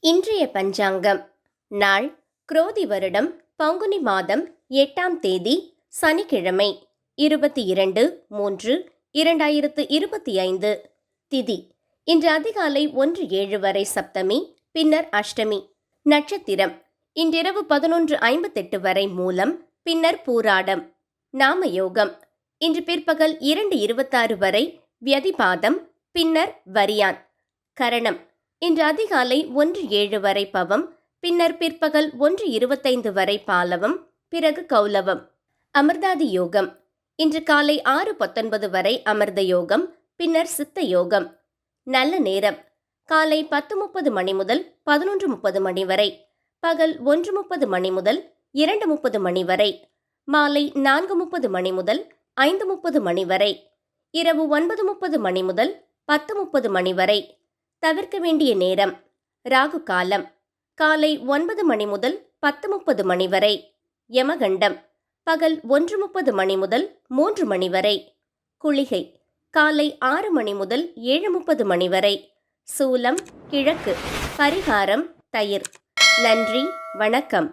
இன்றைய பஞ்சாங்கம். நாள் குரோதி வருடம் பங்குனி மாதம் 8ஆம் தேதி சனிக்கிழமை 22/3/2025. திதி இன்று அதிகாலை 1:07 வரை சப்தமி, பின்னர் அஷ்டமி. நட்சத்திரம் இன்றிரவு 11:58 வரை மூலம், பின்னர் பூராடம். நாமயோகம் இன்று பிற்பகல் 2:26 வரை வியதிபாதம், பின்னர் வரியான். கரணம் இன்று அதிகாலை 1:07 வரை பவம், பின்னர் பிற்பகல் 1:25 வரை பாலவம், பிறகு கௌலவம். அமிர்தாதி யோகம் இன்று காலை 6:19 வரை அமிர்த யோகம், பின்னர் சித்த யோகம். நல்ல நேரம் காலை 10:30 மணி முதல் 11:30 மணி வரை, பகல் 1:30 மணி முதல் 2:30 மணி வரை, மாலை 4:30 மணி முதல் 5:30 மணி வரை, இரவு 9:30 மணி முதல் 10:30 மணி வரை. தவிர்க்க வேண்டிய நேரம் ராகு காலம் காலை 9 மணி முதல் 10:30 மணி வரை. யமகண்டம் பகல் 1:30 மணி முதல் 3 மணி வரை. குளிகை காலை 6 மணி முதல் 7:30 மணி வரை. சூலம் கிழக்கு. பரிகாரம் தயிர். நன்றி, வணக்கம்.